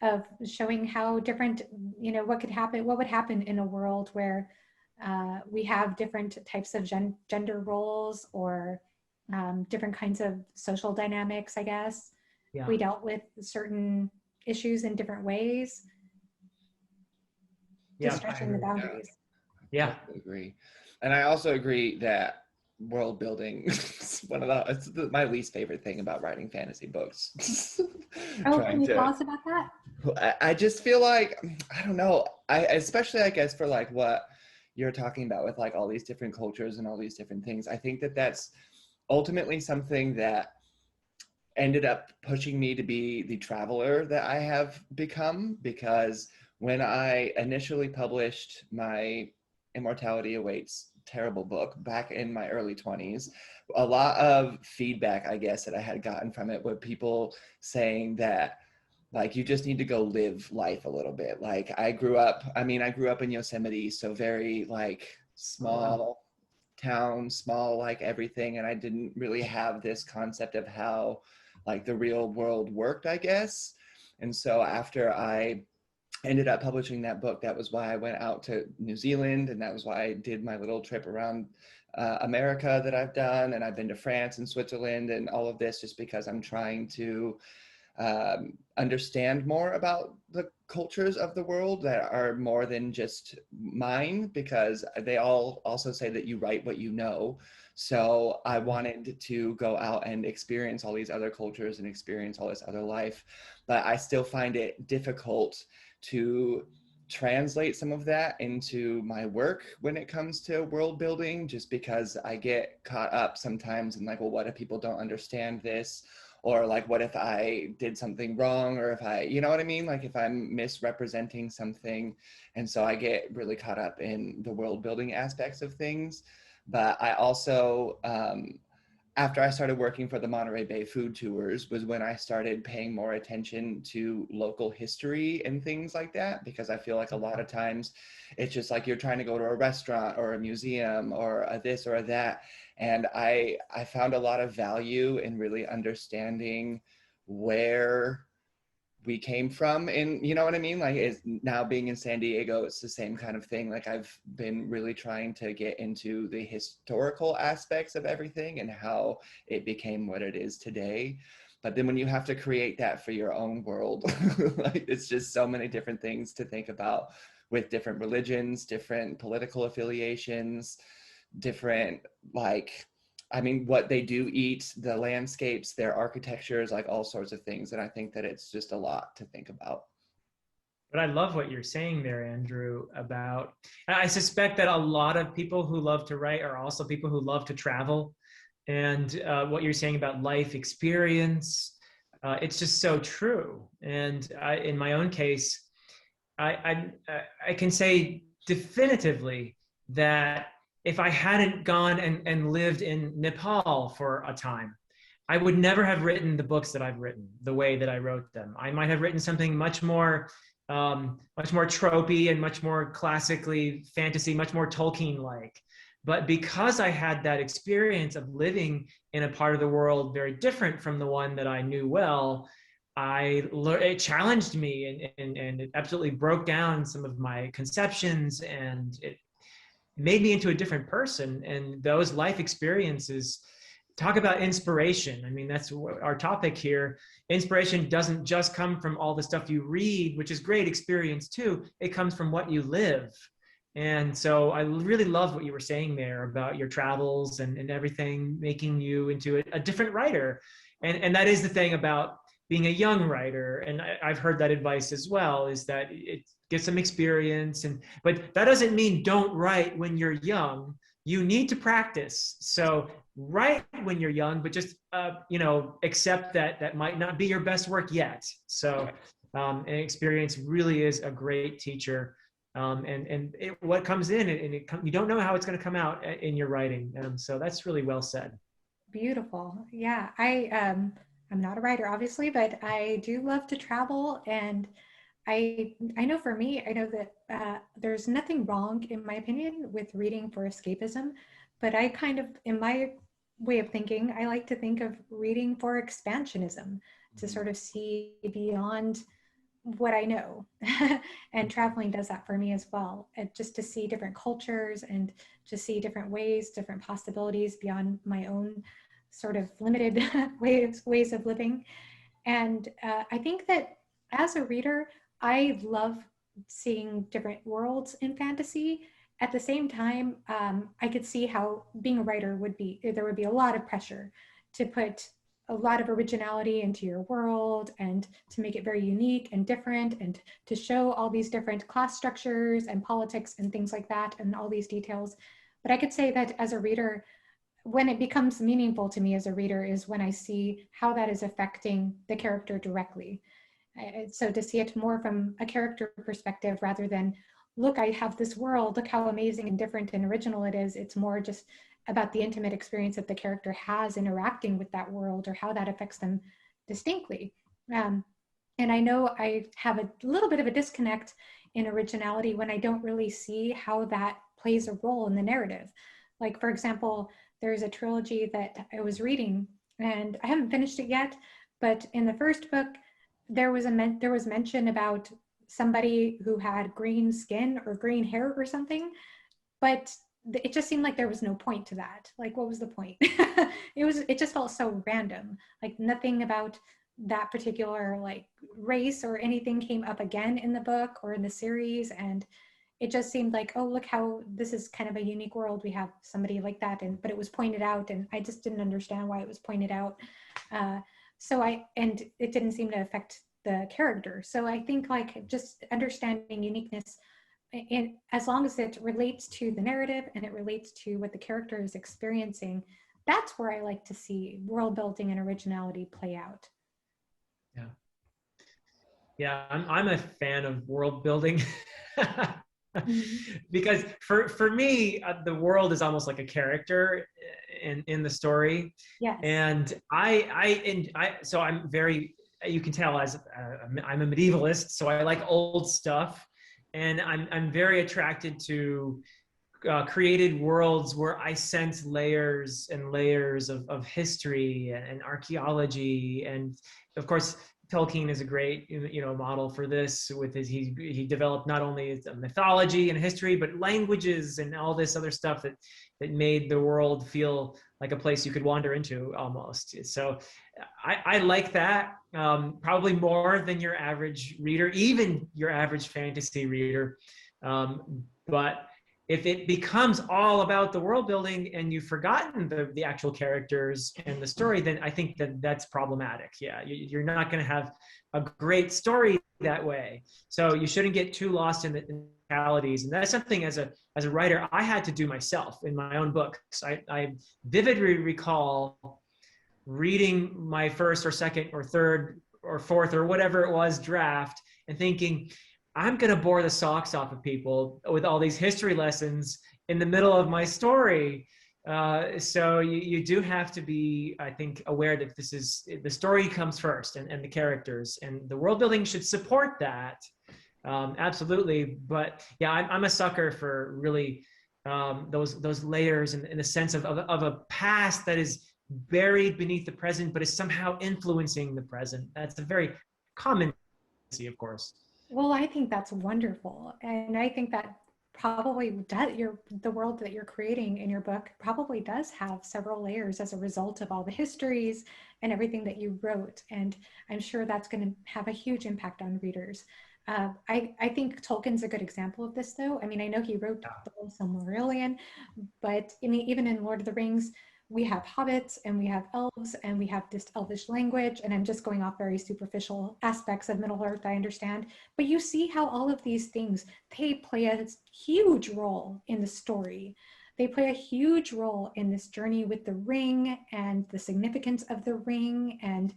of showing how different, what could happen, what would happen in a world where we have different types of gender roles or different kinds of social dynamics, I guess. yeah, We dealt with certain issues in different ways, just yeah, I stretching the agree. boundaries. Yeah, Totally agree. And I also agree that world building is one of my least favorite thing about writing fantasy books. Oh, can Trying you tell to, us about that? I just feel like, I don't know, I especially I guess for like what you're talking about with like all these different cultures and all these different things. I think that that's ultimately something that ended up pushing me to be the traveler that I have become, because when I initially published my Immortality Awaits terrible book back in my early 20s, a lot of feedback, I guess, that I had gotten from it were people saying that like you just need to go live life a little bit. Like I grew up in Yosemite, so very like oh, wow. small town, small like everything, and I didn't really have this concept of how like the real world worked, I guess. And so after I ended up publishing that book, that was why I went out to New Zealand, and that was why I did my little trip around America that I've done, and I've been to France and Switzerland and all of this, just because I'm trying to understand more about the cultures of the world that are more than just mine, because they all also say that you write what you know. So I wanted to go out and experience all these other cultures and experience all this other life, but I still find it difficult to translate some of that into my work when it comes to world building, just because I get caught up sometimes in like, well, what if people don't understand this? Or like, what if I did something wrong? Or if I, you know what I mean? Like if I'm misrepresenting something. And so I get really caught up in the world building aspects of things. But I also, after I started working for the Monterey Bay Food Tours was when I started paying more attention to local history and things like that, because I feel like a lot of times it's just like you're trying to go to a restaurant or a museum or a this or a that. And I found a lot of value in really understanding where we came from, and you know what I mean, like is now being in San Diego, it's the same kind of thing. Like I've been really trying to get into the historical aspects of everything and how it became what it is today. But then when you have to create that for your own world, like it's just so many different things to think about, with different religions, different political affiliations, different like, I mean, what they do eat, the landscapes, their architectures, like all sorts of things. And I think that it's just a lot to think about. But I love what you're saying there, Andrew, about, I suspect that a lot of people who love to write are also people who love to travel. And what you're saying about life experience, it's just so true. And in my own case, I can say definitively that if I hadn't gone and lived in Nepal for a time, I would never have written the books that I've written the way that I wrote them. I might have written something much more tropey and much more classically fantasy, much more Tolkien-like. But because I had that experience of living in a part of the world very different from the one that I knew well, it challenged me and it absolutely broke down some of my conceptions, and made me into a different person. And those life experiences, talk about inspiration. I mean, that's our topic here. Inspiration doesn't just come from all the stuff you read, which is great experience too. It comes from what you live. And so I really love what you were saying there about your travels and everything making you into a different writer. And that is the thing about being a young writer. And I've heard that advice as well, is that it gets some experience. But that doesn't mean don't write when you're young. You need to practice. So write when you're young, but just, accept that that might not be your best work yet. So an experience really is a great teacher. What comes in, you don't know how it's going to come out in your writing. So that's really well said. Beautiful. Yeah, I'm not a writer, obviously, but I do love to travel, and I know for me, I know that there's nothing wrong, in my opinion, with reading for escapism, but I kind of, in my way of thinking, I like to think of reading for expansionism, to sort of see beyond what I know. And traveling does that for me as well. And just to see different cultures and to see different ways, different possibilities beyond my own sort of limited ways of living. And I think that as a reader, I love seeing different worlds in fantasy. At the same time, I could see how being a writer there would be a lot of pressure to put a lot of originality into your world and to make it very unique and different and to show all these different class structures and politics and things like that and all these details. But I could say that as a reader, when it becomes meaningful to me as a reader is when I see how that is affecting the character directly. So to see it more from a character perspective rather than, look, I have this world, look how amazing and different and original it is. It's more just about the intimate experience that the character has interacting with that world or how that affects them distinctly. And I know I have a little bit of a disconnect in originality when I don't really see how that plays a role in the narrative. Like, for example, there's a trilogy that I was reading and I haven't finished it yet, but in the first book, there was mention about somebody who had green skin or green hair or something, but it just seemed like there was no point to that. Like, what was the point? It just felt so random. Like nothing about that particular like race or anything came up again in the book or in the series. And it just seemed like, oh, look how this is kind of a unique world. We have somebody like that. But it was pointed out and I just didn't understand why it was pointed out. And it didn't seem to affect the character. So I think like just understanding uniqueness, and as long as it relates to the narrative and it relates to what the character is experiencing, that's where I like to see world building and originality play out. Yeah, I'm a fan of world building. Because for me, the world is almost like a character in the story. Yes. And so I'm very, you can tell as I'm a medievalist, so I like old stuff. And I'm very attracted to created worlds where I sense layers and layers of history and archaeology. And of course, Tolkien is a great, model for this. With he developed not only mythology and history, but languages and all this other stuff that made the world feel like a place you could wander into almost. So I like that probably more than your average reader, even your average fantasy reader. But if it becomes all about the world building and you've forgotten the actual characters and the story, then I think that's problematic. Yeah, you're not going to have a great story that way. So you shouldn't get too lost in the realities. And that's something as a writer I had to do myself in my own books. I vividly recall reading my first or second or third or fourth or whatever it was draft and thinking, I'm going to bore the socks off of people with all these history lessons in the middle of my story. So you do have to be, I think, aware that the story comes first and the characters, and the world building should support that. Absolutely. But yeah, I'm a sucker for really those layers in the sense of a past that is buried beneath the present, but is somehow influencing the present. That's a very common, of course. Well, I think that's wonderful. And I think that probably does, the world that you're creating in your book probably does have several layers as a result of all the histories and everything that you wrote. And I'm sure that's going to have a huge impact on readers. I think Tolkien's a good example of this, though. I mean, I know he wrote the whole Silmarillion, but I mean, even in Lord of the Rings, we have hobbits and we have elves and we have this elvish language. And I'm just going off very superficial aspects of Middle Earth, I understand. But you see how all of these things, they play a huge role in the story. They play a huge role in this journey with the ring and the significance of the ring. And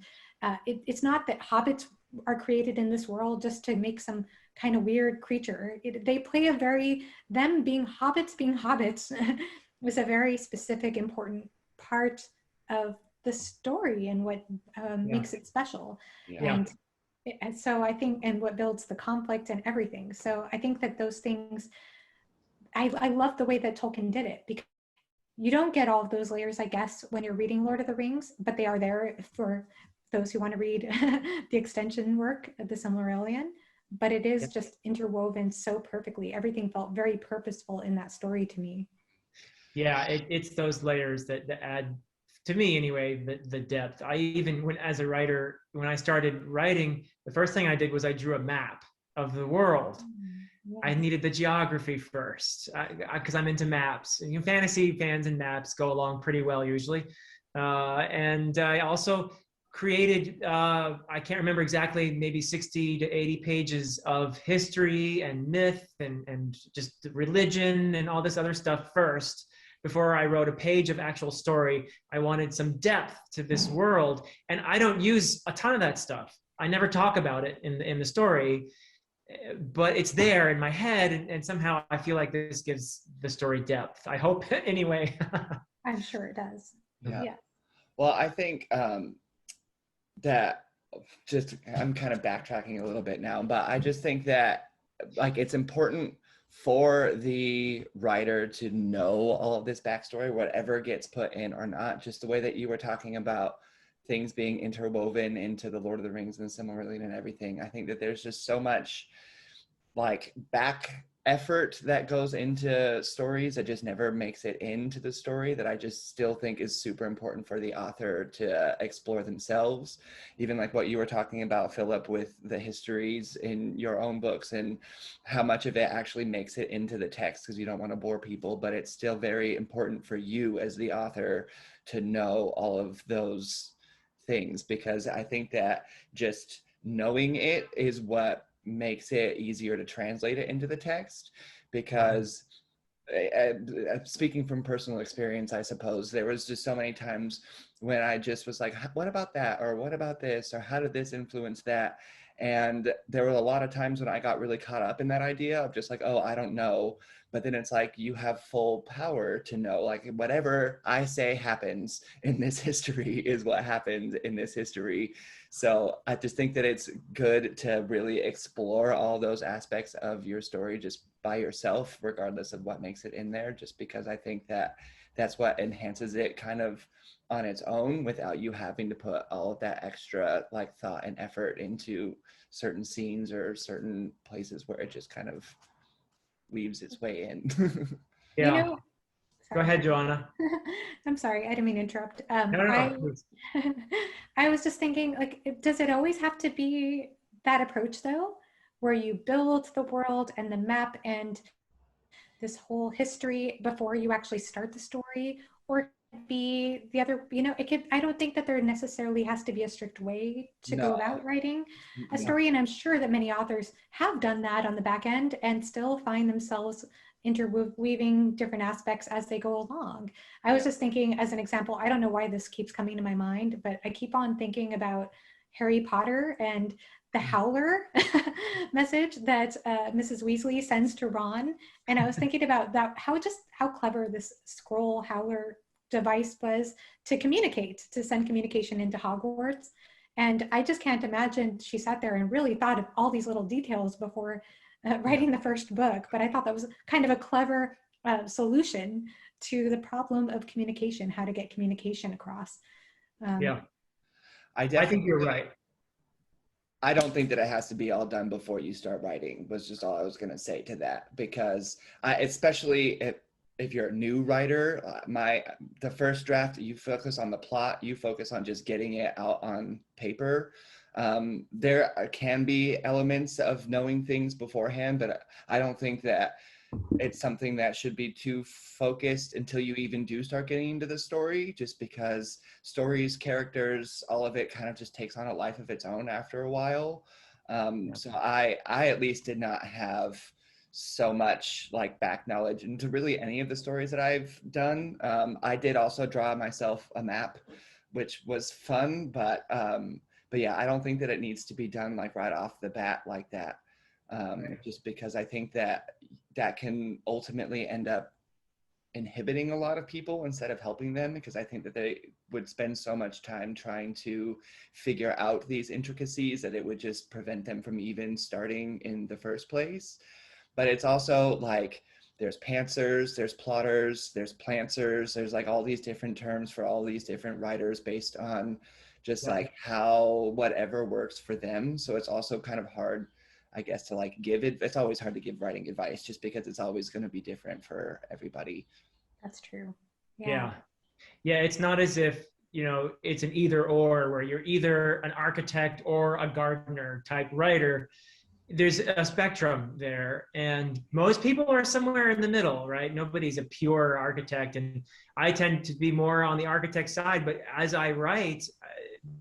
it's not that hobbits are created in this world just to make some kind of weird creature. They play a very, them being hobbits was a very specific, important part of the story and what makes it special. Yeah. And so I think, and what builds the conflict and everything. So I think that those things, I love the way that Tolkien did it, because you don't get all of those layers, I guess, when you're reading Lord of the Rings, but they are there for those who want to read the extension work of the Silmarillion. But it is just interwoven so perfectly. Everything felt very purposeful in that story to me. Yeah, it's those layers that add, to me anyway, the depth. I even, as a writer, when I started writing, the first thing I did was I drew a map of the world. Yeah. I needed the geography first, because I'm into maps. You know, fantasy fans and maps go along pretty well usually. And I also created, I can't remember exactly, maybe 60 to 80 pages of history and myth and just religion and all this other stuff first. Before I wrote a page of actual story, I wanted some depth to this world. And I don't use a ton of that stuff. I never talk about it in the story, but it's there in my head. And somehow I feel like this gives the story depth. I hope anyway. I'm sure it does. Yeah. Well, I think that I'm kind of backtracking a little bit now, but I just think that like it's important for the writer to know all of this backstory, whatever gets put in or not, just the way that you were talking about things being interwoven into the Lord of the Rings and Silmarillion and everything. I think that there's just so much like back effort that goes into stories that just never makes it into the story, that I just still think is super important for the author to explore themselves. Even like what you were talking about, Philip, with the histories in your own books and how much of it actually makes it into the text because you don't want to bore people, but it's still very important for you as the author to know all of those things, because I think that just knowing it is what makes it easier to translate it into the text. Because speaking from personal experience, I suppose there was just so many times when I just was like, what about that, or what about this, or how did this influence that? And there were a lot of times when I got really caught up in that idea of just like, oh, I don't know. But then it's like, you have full power to know, like whatever I say happens in this history is what happened in this history. So I just think that it's good to really explore all those aspects of your story just by yourself, regardless of what makes it in there, just because I think that that's what enhances it kind of on its own without you having to put all of that extra like thought and effort into certain scenes or certain places where it just kind of weaves its way in. Yeah. You know, Go ahead, Johanna. I'm sorry, I didn't mean to interrupt. No. I was just thinking, like, does it always have to be that approach though, where you build the world and the map and this whole history before you actually start the story? Or be the other, it could, I don't think that there necessarily has to be a strict way to go about writing a story. And I'm sure that many authors have done that on the back end and still find themselves interweaving different aspects as they go along. I was just thinking, as an example, I don't know why this keeps coming to my mind, but I keep on thinking about Harry Potter and the Howler message that Mrs. Weasley sends to Ron. And I was thinking about that, how clever this scroll Howler device was to communicate, to send communication into Hogwarts. And I just can't imagine she sat there and really thought of all these little details before writing the first book. But I thought that was kind of a clever solution to the problem of communication, how to get communication across. Yeah, I think you're right. I don't think that it has to be all done before you start writing, was just all I was going to say to that, because especially if you're a new writer, the first draft, you focus on the plot, you focus on just getting it out on paper. There can be elements of knowing things beforehand, but I don't think that it's something that should be too focused until you even do start getting into the story, just because stories, characters, all of it kind of just takes on a life of its own after a while. So I at least did not have so much like back knowledge into really any of the stories that I've done. I did also draw myself a map, which was fun, but yeah, I don't think that it needs to be done like right off the bat like that. Just because I think that can ultimately end up inhibiting a lot of people instead of helping them, because I think that they would spend so much time trying to figure out these intricacies that it would just prevent them from even starting in the first place. But it's also like there's pantsers, there's plotters, there's plantsers, there's like all these different terms for all these different writers based on just like how whatever works for them. So it's also kind of hard, I guess, to like give it. It's always hard to give writing advice just because it's always going to be different for everybody. That's true. Yeah. It's not as if, it's an either or where you're either an architect or a gardener type writer. There's a spectrum there, and most people are somewhere in the middle, right? Nobody's a pure architect, and I tend to be more on the architect side, but as I write,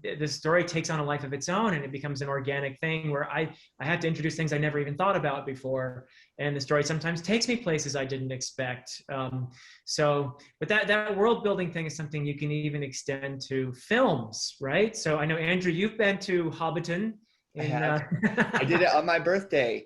the story takes on a life of its own, and it becomes an organic thing where I have to introduce things I never even thought about before, and the story sometimes takes me places I didn't expect. But that world building thing is something you can even extend to films, right? So I know, Andrew, you've been to Hobbiton. I did it on my birthday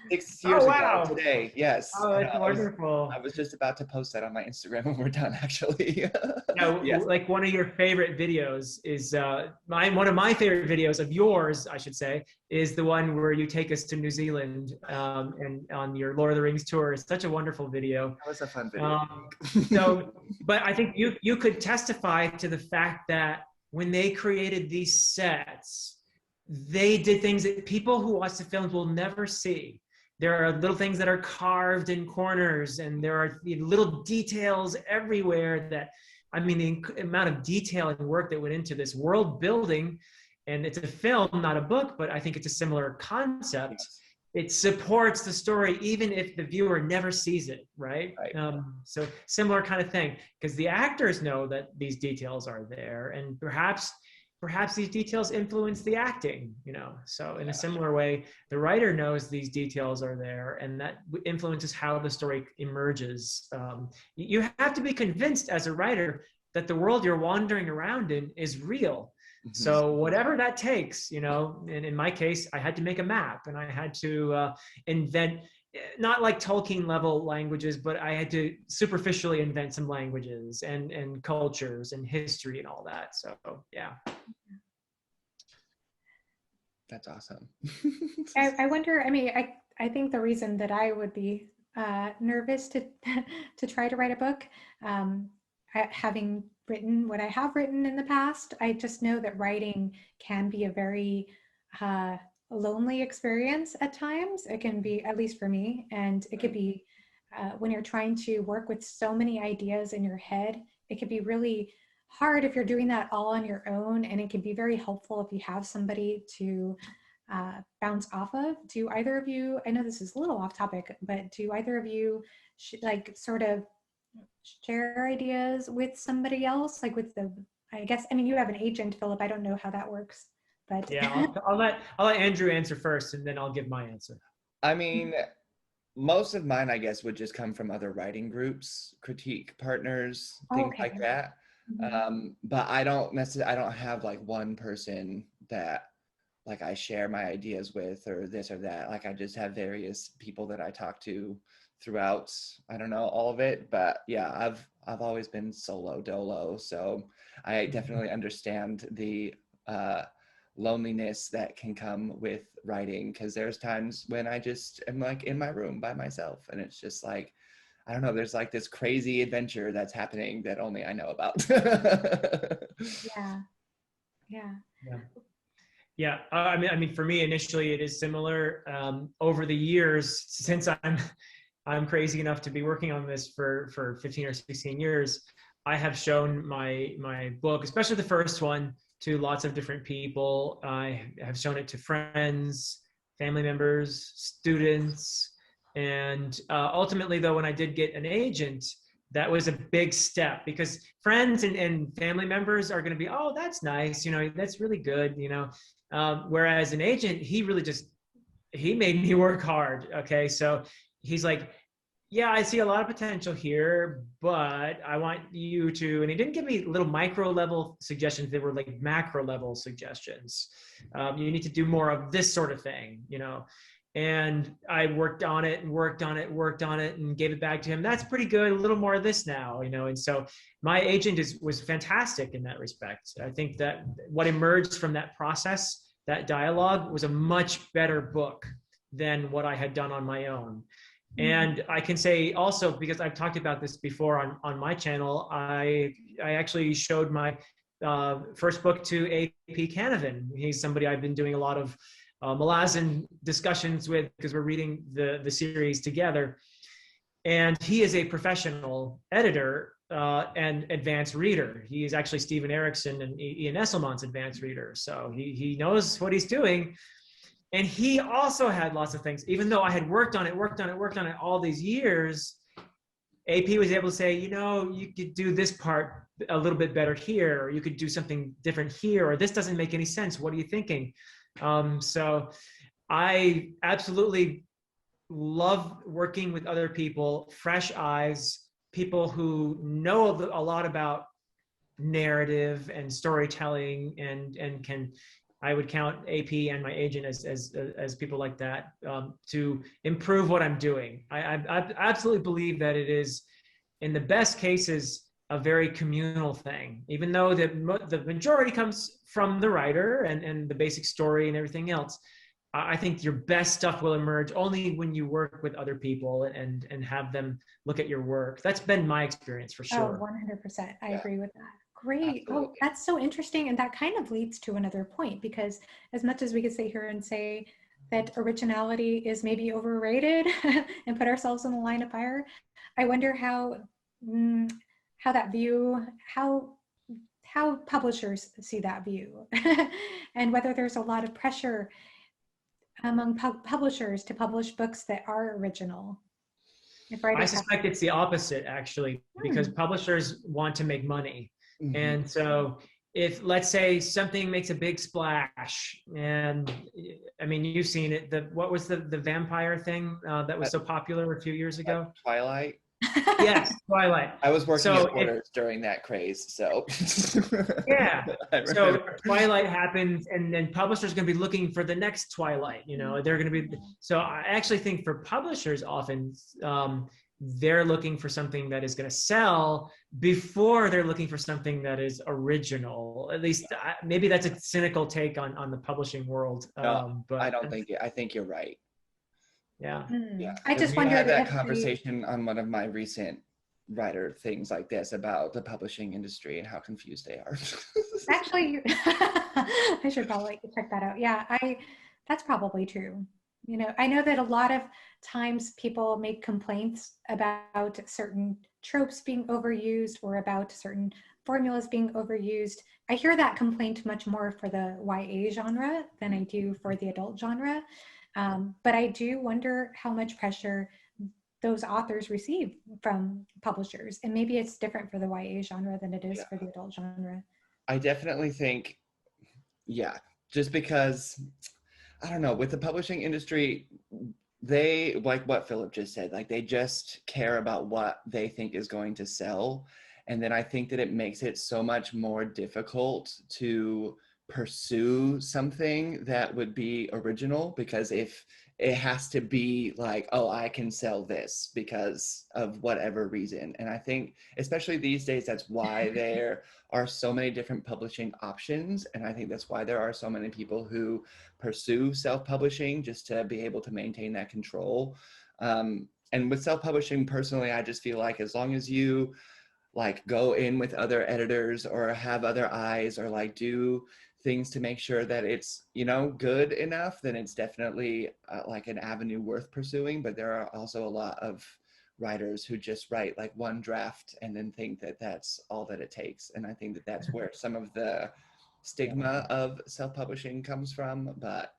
6 years ago today. Yes. Oh, that's wonderful. I was just about to post that on my Instagram when we're done, actually. Yes. Like one of your favorite videos is one of my favorite videos of yours, I should say, is the one where you take us to New Zealand and on your Lord of the Rings tour. It's such a wonderful video. That was a fun video. But I think you could testify to the fact that when they created these sets, they did things that people who watch the films will never see. There are little things that are carved in corners, and there are little details everywhere that, I mean, the amount of detail and work that went into this world building, and it's a film, not a book, but I think it's a similar concept. Yes. It supports the story even if the viewer never sees it, right? So similar kind of thing, because the actors know that these details are there, and perhaps these details influence the acting, so in a similar way, the writer knows these details are there, and that influences how the story emerges. You have to be convinced as a writer that the world you're wandering around in is real. Mm-hmm. So whatever that takes, and in my case, I had to make a map, and I had to invent, not like Tolkien level languages, but I had to superficially invent some languages and cultures and history and all that. So, yeah. That's awesome. I wonder, I mean, I think the reason that I would be nervous to try to write a book, having written what I have written in the past, I just know that writing can be a very lonely experience at times. It can be, at least for me, and it could be when you're trying to work with so many ideas in your head, it could be really hard if you're doing that all on your own, and it can be very helpful if you have somebody to bounce off of. Do either of you, I know this is a little off topic, but do either of you like sort of share ideas with somebody else, like with I guess, I mean, you have an agent, Philip, I don't know how that works. But yeah, I'll let Andrew answer first, and then I'll give my answer. I mean, most of mine, I guess, would just come from other writing groups, critique partners, things like that. Mm-hmm. But I don't have like one person that like I share my ideas with or this or that. Like I just have various people that I talk to throughout, I don't know, all of it. But yeah, I've always been solo dolo, so I definitely understand the loneliness that can come with writing, because there's times when I just am like in my room by myself, and it's just like, I don't know, there's like this crazy adventure that's happening that only I know about. Yeah. Yeah, I mean, for me, initially, it is similar. Over the years, since I'm crazy enough to be working on this for 15 or 16 years, I have shown my book, especially the first one, to lots of different people. I have shown it to friends, family members, students, and ultimately, though, when I did get an agent, that was a big step, because friends and family members are going to be, oh, that's nice, that's really good, whereas an agent, he made me work hard. Okay, so he's like, yeah, I see a lot of potential here, but I want you to, and he didn't give me little micro level suggestions. They were like macro level suggestions. You need to do more of this sort of thing, and I worked on it and worked on it and gave it back to him. That's pretty good. A little more of this now, and so my agent was fantastic in that respect. I think that what emerged from that process, that dialogue, was a much better book than what I had done on my own. And I can say also, because I've talked about this before on my channel, I actually showed my first book to AP Canavan. He's somebody I've been doing a lot of Malazan discussions with, because we're reading the series together. And he is a professional editor and advanced reader. He is actually Steven Erikson and Ian Esselman's advanced reader. So he knows what he's doing. And he also had lots of things, even though I had worked on it all these years. AP was able to say, you could do this part a little bit better here, or you could do something different here, or this doesn't make any sense. What are you thinking? So I absolutely love working with other people, fresh eyes, people who know a lot about narrative and storytelling, and can, I would count AP and my agent as people like that, to improve what I'm doing. I absolutely believe that it is, in the best cases, a very communal thing, even though the majority comes from the writer and the basic story and everything else. I think your best stuff will emerge only when you work with other people and have them look at your work. That's been my experience for sure. Oh, 100%. I agree with that. Great. Absolutely. Oh, that's so interesting. And that kind of leads to another point, because as much as we could sit here and say that originality is maybe overrated and put ourselves in the line of fire, I wonder how that view, how publishers see that view and whether there's a lot of pressure among publishers to publish books that are original. I suspect it's the opposite, actually, because publishers want to make money. Mm-hmm. And so if, let's say, something makes a big splash, and I mean, you've seen it, what was the vampire thing that was so popular a few years ago? Twilight. Yes, Twilight. I was working at Borders during that craze, so. Yeah, so Twilight happens, and then publishers are going to be looking for the next Twilight, they're going to be, so I actually think for publishers often, they're looking for something that is going to sell before they're looking for something that is original. At least maybe that's a cynical take on the publishing world. No, but I don't think it. I think you're right. Yeah. Yeah. I just wondered, had that conversation on one of my recent writer things like this about the publishing industry and how confused they are. Actually, I should probably check that out. Yeah, that's probably true. I know that a lot of times people make complaints about certain tropes being overused or about certain formulas being overused. I hear that complaint much more for the YA genre than I do for the adult genre. But I do wonder how much pressure those authors receive from publishers. And maybe it's different for the YA genre than it is for the adult genre. I definitely think, just because, I don't know, with the publishing industry, they, like what Philip just said, like they just care about what they think is going to sell. And then I think that it makes it so much more difficult to pursue something that would be original, because if it has to be like, oh, I can sell this because of whatever reason. And I think especially these days, that's why there are so many different publishing options. And I think that's why there are so many people who pursue self-publishing, just to be able to maintain that control. And with self-publishing, personally, I just feel like as long as you like go in with other editors or have other eyes or like do things to make sure that it's, you know, good enough, then it's definitely like an avenue worth pursuing. But there are also a lot of writers who just write like one draft and then think that that's all that it takes. And I think that that's where some of the stigma of self-publishing comes from. But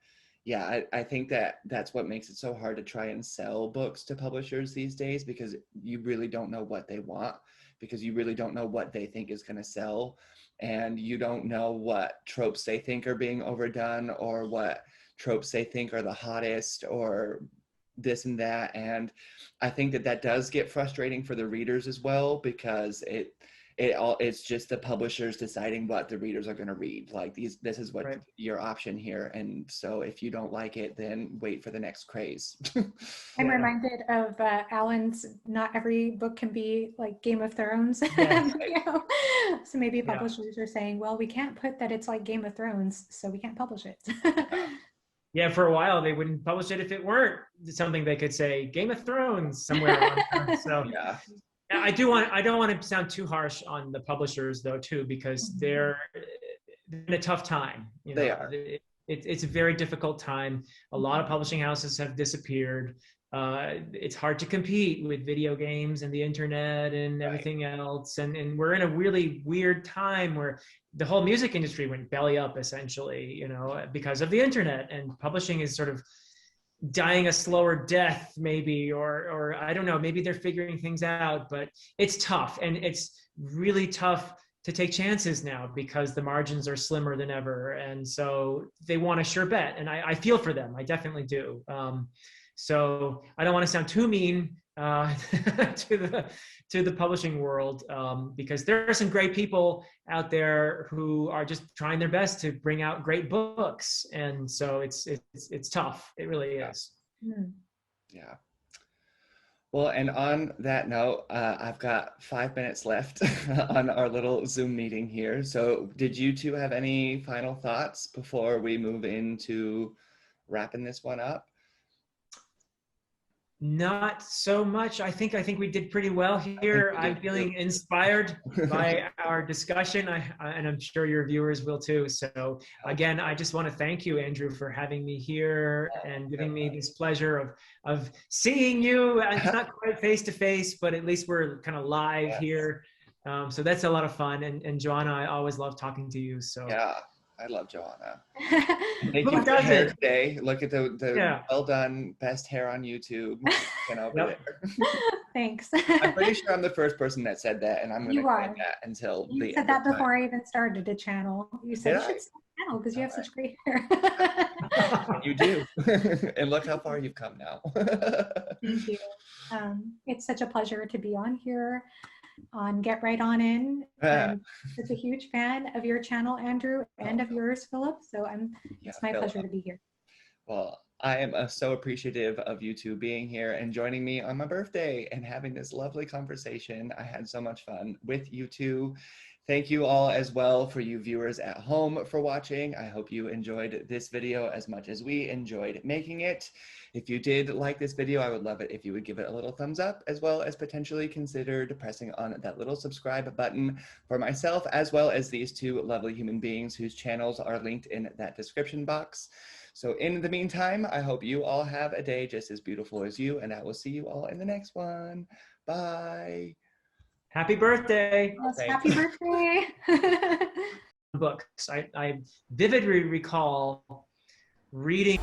yeah, I think that that's what makes it so hard to try and sell books to publishers these days, because you really don't know what they want, because you really don't know what they think is going to sell, and you don't know what tropes they think are being overdone, or what tropes they think are the hottest, or this and that. And I think that that does get frustrating for the readers as well, because it's just the publishers deciding what the readers are going to read. Like this is what your option here, and so if you don't like it, then wait for the next craze. I'm reminded of Alan's "Not every book can be like Game of Thrones." Yes. You know? So maybe publishers are saying, well, we can't put that it's like Game of Thrones, so we can't publish it. Yeah, for a while they wouldn't publish it if it weren't something they could say Game of Thrones somewhere on there. So yeah. I don't want to sound too harsh on the publishers though too, because they're in a tough time. You know, they are. It's a very difficult time. A lot of publishing houses have disappeared. It's hard to compete with video games and the internet and everything else. And we're in a really weird time where the whole music industry went belly up essentially, you know, because of the internet, and publishing is sort of dying a slower death maybe, or I don't know, maybe they're figuring things out, but it's tough. And it's really tough to take chances now because the margins are slimmer than ever. And so they want a sure bet. And I feel for them. I definitely do. So I don't want to sound too mean to the publishing world, because there are some great people out there who are just trying their best to bring out great books, and so it's tough. It really is. Yeah. Well, and on that note, I've got 5 minutes left on our little Zoom meeting here. So did you two have any final thoughts before we move into wrapping this one up? Not so much. I think we did pretty well here. I'm feeling inspired by our discussion, and I'm sure your viewers will too. So again, I just want to thank you, Andrew, for having me here and giving me this pleasure of seeing you. It's not quite face to face, but at least we're kind of live here. So that's a lot of fun. And Johanna, I always love talking to you. So yeah. I love Johanna. Thank you for the hair today. Look at the well done, best hair on YouTube. There. Thanks. I'm pretty sure I'm the first person that said that, and I'm going to say that until you said that before I even started a channel. You said you should start a channel because you have such great hair. You do. And look how far you've come now. Thank you. It's such a pleasure to be on here on Get Right On In. I'm such a huge fan of your channel, Andrew, and of yours, Philip. So it's my pleasure to be here. Well, I am so appreciative of you two being here and joining me on my birthday and having this lovely conversation. I had so much fun with you two. Thank you all as well for you viewers at home for watching. I hope you enjoyed this video as much as we enjoyed making it. If you did like this video, I would love it if you would give it a little thumbs up, as well as potentially consider pressing on that little subscribe button for myself, as well as these two lovely human beings whose channels are linked in that description box. So in the meantime, I hope you all have a day just as beautiful as you, and I will see you all in the next one. Bye. Happy birthday. Yes, happy birthday. Books. I vividly recall reading